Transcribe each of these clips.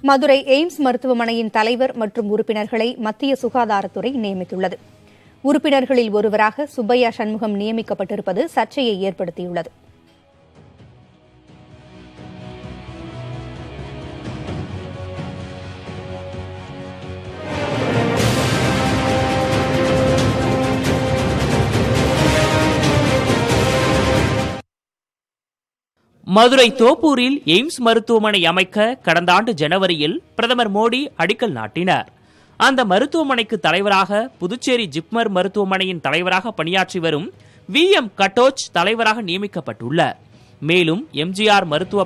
Madurai AIIMS மருத்துவமனையின் தலைவர் மற்றும் உறுப்பினர்களை மத்திய சுகாதாரத்துறை நியமித்துள்ளது. உறுப்பினர்களில் ஒருவராக சுப்பையா சண்முகம் நியமிக்கப்பட்டிருப்பது சர்ச்சையை ஏற்படுத்தியுள்ளது. மதுரை தோப்பூரில் எய்ம்ஸ் மருத்துவமனை அமைக்க கடந்த ஆண்டு ஜனவரியில் பிரதமர் மோடி அடிக்கல் நாட்டினார். அந்த மருத்துவமனைக்கு தலைவராக புதுச்சேரி ஜிப்மர் மருத்துவமனையின் தலைவராக பணியாற்றி வரும் VM கட்டோச் தலைவராக நியமிக்கப்பட்டுள்ளார். மேலும் எம்ஜிஆர் மருத்துவ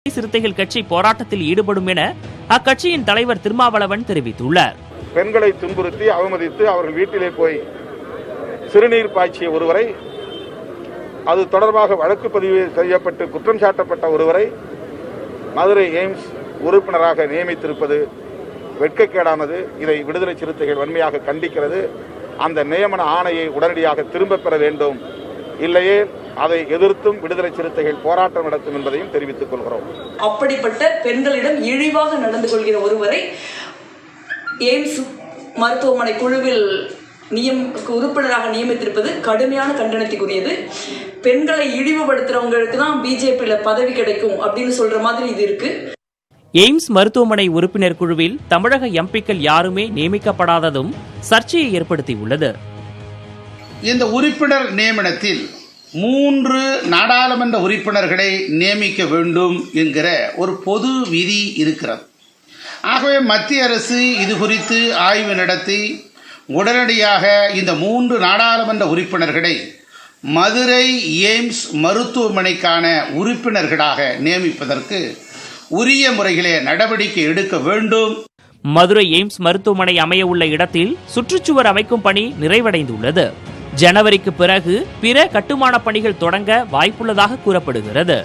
சிறுத்தைகள் கட்சி போராட்டத்தில் ஈடுபடும் என அக்கட்சியின் தலைவர் திருமாவளவன் தெரிவித்துள்ளார். பெண்களை துன்புறுத்தி அவமதித்து அவர்கள் வீட்டிலே போய் சிறுநீர் பாய்ச்சிய ஒருவரை, அது தொடர்பாக வழக்கு பதிவு செய்யப்பட்டு குற்றம் சாட்டப்பட்ட ஒருவரை மதுரை எய்ம்ஸ் உறுப்பினராக நியமித்திருப்பது வெட்கக்கேடானது. இதை விடுதலை சிறுத்தைகள் வன்மையாக கண்டிக்கிறது. அந்த நியமன ஆணையை உடனடியாக திரும்ப பெற வேண்டும். இல்லையே அதை எதிர்த்தும் விடுதலை சிறுத்தைகள் போராட்டம் நடத்தும் என்பதையும் தெரிவித்துக் கொள்கிறோம். அப்படிப்பட்ட பெண்களிடம் இழிவாக நடந்து கொள்கிற ஒருவரை எய்ம்ஸ் மருத்துவமனை குழுவில் உறுப்பினராக நியமித்திருப்பது கடுமையான கண்டனத்துக்குரியது. பெண்களை இழிவுபடுத்துறவங்களுக்கு தான் பிஜேபியில பதவி கிடைக்கும் அப்படின்னு சொல்ற மாதிரி இது இருக்கு. எய்ம்ஸ் மருத்துவமனை உறுப்பினர் குழுவில் தமிழக எம்பிக்கள் யாருமே நியமிக்கப்படாததும் சர்ச்சையை ஏற்படுத்தியுள்ளது. இந்த உறுப்பினர் நியமனத்தில் 3 நாடாளுமன்ற உறுப்பினர்களை நியமிக்க வேண்டும் என்கிற ஒரு பொது விதி இருக்கிறது. ஆகவே மத்திய அரசு இது குறித்து ஆய்வு நடத்தி உடனடியாக இந்த 3 நாடாளுமன்ற உறுப்பினர்களை மதுரை எய்ம்ஸ் மருத்துவமனைக்கான உறுப்பினர்களாக நியமிப்பதற்கு உரிய முறையிலே நடவடிக்கை எடுக்க வேண்டும். மதுரை எய்ம்ஸ் மருத்துவமனை அமைய உள்ள இடத்தில் சுற்றுச்சுவர் அமைக்கும் பணி நிறைவடைந்துள்ளது. ஜனவரிக்கு பிறகு பிற கட்டுமான பணிகள் தொடங்க வாய்ப்புள்ளதாக கூறப்படுகிறது.